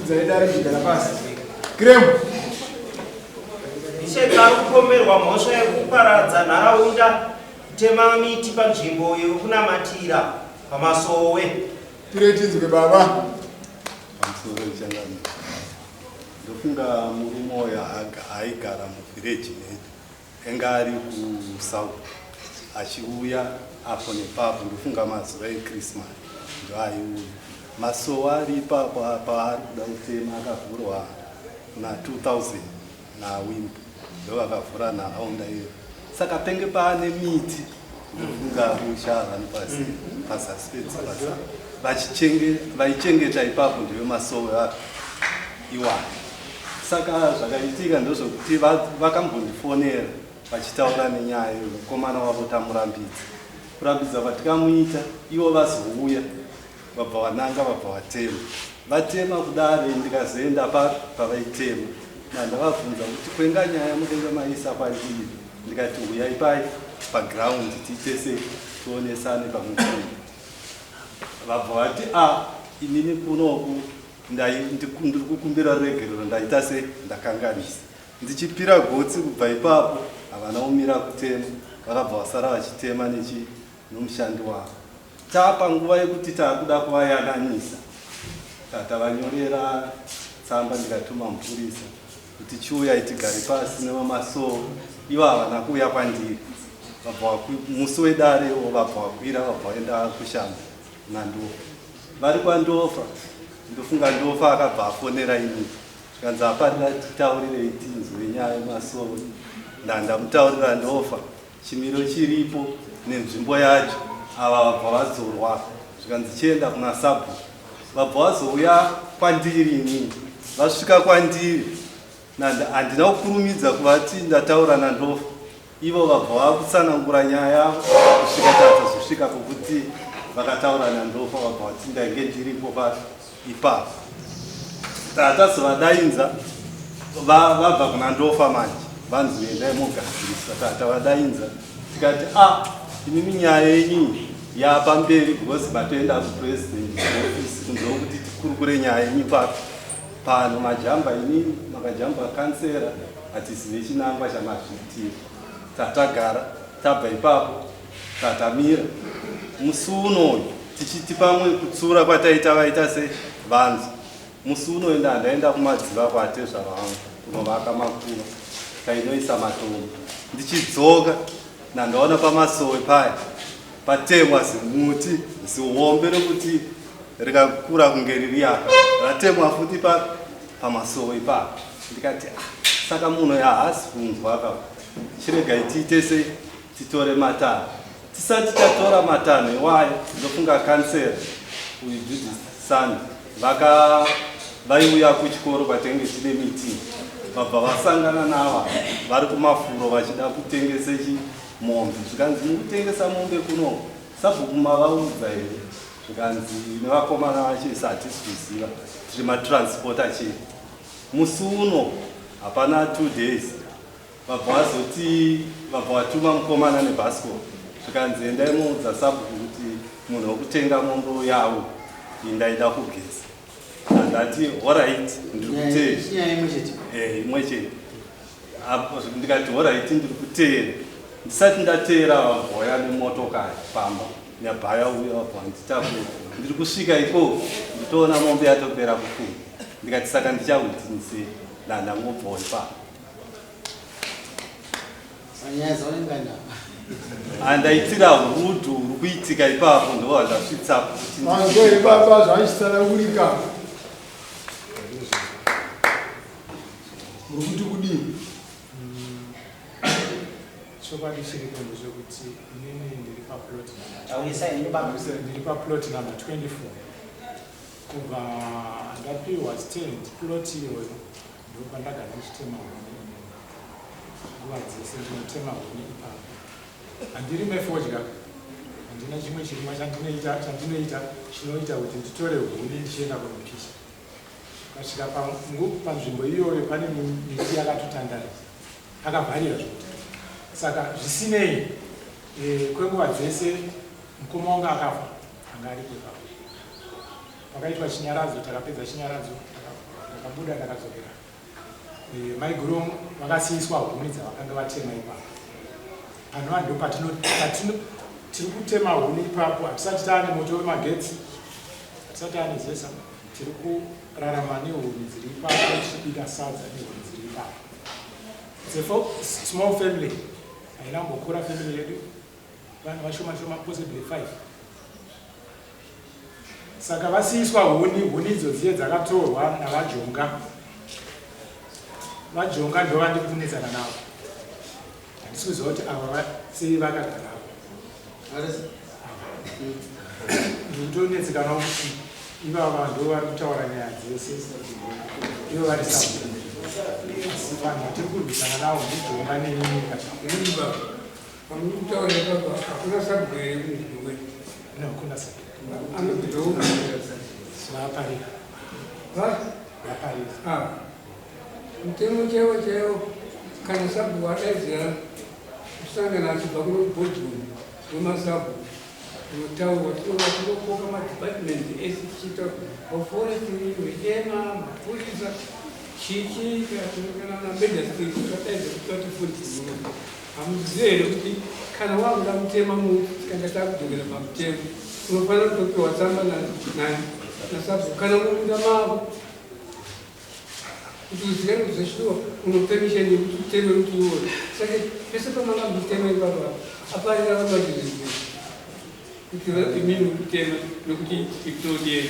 zaidari kugara pasi. Krem. Icheka kupomerwa mhosva yekuparadza nharaunda kutema miti panzvimbo yokunamatira pamasowe. Tiretinzwe baba. Pamusoro changani. Ndofunga murume uyo aigara muvhireji enga ari kusouth achiuya apo nepapo ndofunga mazuva ekrismas ndo aiuya. Masowe ari ipapo paari kuda kutema akavhurwa na 2000 naWIMP ndo vakavhura nharaunda iyo. Saka penge paane miti ndofunga rushava nepasi pazasi pedzibasa vaichengeta ipapo ndiyo masowe apo iwani. Saka zvakaitika ndozvokuti vakambondifonera vachitaura nenyaya yomukomana wavo Tamurambidzi. Kurambidza kwatikamuita ivo vazouya vabva vananga vabva vatema. Vatema kudare ndikazoenda pavaitema. Ndavabvunza kuti kwenga nyaya mudenga maisa kwandiri. Ndikati uyai pai paground titese tionesane pamwe. Vabva vati inini kunoku ndiri kukumbira ruregerero ndaita se ndakanganisa. Ndichipira gotsi kubva ipapo havana kumira kutema vakabva vasara vachitema nomushandi wavo. Tapanguva yekuti taakuda kuvayananisa tatavanyorera tsamba ndikatuma mupurisa kuti chiuyai tigare pasi nevamasowe. Ivo havana kuuya kwandiri. Musi wedarewo vabva vakwira vabva vaenda kushamba naNdofa. Vari kwaNdofa ndofunga Ndofa akabva afonera ini zvikanzi aparira titaurire tinzwe nyaya yemasowe. Ndandamutaurira Ndofa chimiro chiripo nenzvimbo yacho. Ava vabva vadzorwa zvikanzi chienda kuna Sabhu. Vabva vazouya kwandiri inini. Vasvika kwandiri handina kukurumidza kuvati ndataura naNdofa. Ivo vabva vakutsanangura nyaya yavo kusvika tatazosvika pokuti vakataura naNdofa vabva vati ndainge ndiripo ipapo. Tatazovadainza vabva kuna Ndofa manje vanzi endai mogadzirisa. Tatavadainza tikati inini nyaya yenyu yapamberi because matoenda kupresident office kunzokuti tikurukure nyaya yenyu pano majamba inini makajamba kansera hatizive chinangwa chamazviitira. Tatagara tabva ipapo tatamira musi unoyu tichiti pamwe kutsura kwataita vaita sevanzi. Musi unoyu ndaenda kumadziva kwatezva vangu kunovaka makura kainoisa matombo. Ndichidzoka nandaona pamasowe paya patemwa zimuti zihombe rokuti rikakura kunge riri apa ratemwa futi pamasowe ipapo. Ndikati saka munhu haasi kunzwa apa chiregai tiite titore matanho. Tisati tatora matanho iwayo ndofunga kansera uyu Judith Sand vaiuya kuchikoro kwatenge tine meeting. Vabva vasangana nava vari kumafuro vachida kutengesa mombe. Zvikanzi mukutengesa mombe kuno sabhuku mavaudza here. Zvikanzi nevakomana vachisi hatisi kuziva tiri matransport achiri. Musi uno hapana 2 days vabva vatuma mukomana nebhasko. Zvikanzi endai muudza sabhuku kuti munhu wekutenga mombe yavo ndaida kugeza. Ndati alright ndiri kuteera. Imwe chete. Ndikati alright ndiri kuteera. Ndisati ndateera vabvoya nemotokari pamba nyabhaya uya vabva vanditakura. Ndiri kusvika ikoko nditoona mombe yatopera kufura. Ndikati saka ndichahutinisei. Ndandangobva ipapo. Andaitira urudhu ruri kuitika ipapo ndo vandasvitsapo. Manzoi baba zvachitsanangurika. Muri kuti kudini? Chokwadi chiripo ndezvekuti inini ndiri paplot number 24 kubva ndapiwa stand plot iyoyo ndopandagara ndichitema huni nguva dzese ndinotema huni ipapo. Handiri mefodya, handina chimwe chirimwa chandinoita chinoita kuti nditore huni ndichienda kunopisha. Kasvika panzvimbo iyoyo pane miti yakatotandara akavharira zvokuti. Saka zvisinei kwenguva dzese mukoma wangu akafa anga aripo ipapo. Pakaitwa chinyaradzo, takapedza chinyaradzo ndakabuda ndakadzokera maiguru vakasiiswa huni dzavakanga vatema ipapo. Panova ndo tiri kutema huni ipapo, hatisati taane moto wemagetsi, hatisati taane zesa, tiri kurarama nehuni dziri ipapo, tichibika sadza nehuni dziri ipapo. It's a small family. Haina mbokura family yedu, vanhu vashoma possibly 5. Saka vasiiswa huni idzodziye dzakatorwa navajonga. Vajonga ndo vandi kunetsana navo. Handisi kuziva kuti ava sei vakagarapo. Ndinotonetsekana kuti ivava ndo vari kutaura nyaya dzese. Ivo vari sabhuku. Vanhu vatiri kurwisana navo ndijonga nenyika. Pamuri kutaura baba, hakuna sabhuku here munzvimbo mwedu? No, kuna sabhuku. Anobvitawo Vaparira. Vaparira. Mutemo chaiwo kana sabhuku adaidzira kusangana achibva kuno kubhodhuru wemasabhuku unotaurwa tinokoka madhipatimenti ese tichiita maforestry, rwedema, mapurisa, chichi kana namedastrit tadaidza kuti vatifundisi muno. Hamuzivi here kuti kana wakuda kutema muti tikanga takudzokera pamutemo unofanira kutopiwa tsamba nasabhuku kana mumunda mavo kuti uzive kuzoshuwa unopermission yekuti uteme muti uwoyo. Saka pese pamanga mutema ipapa aparira vamajuzizwe kuti imini kutema nokuti ipitodieni.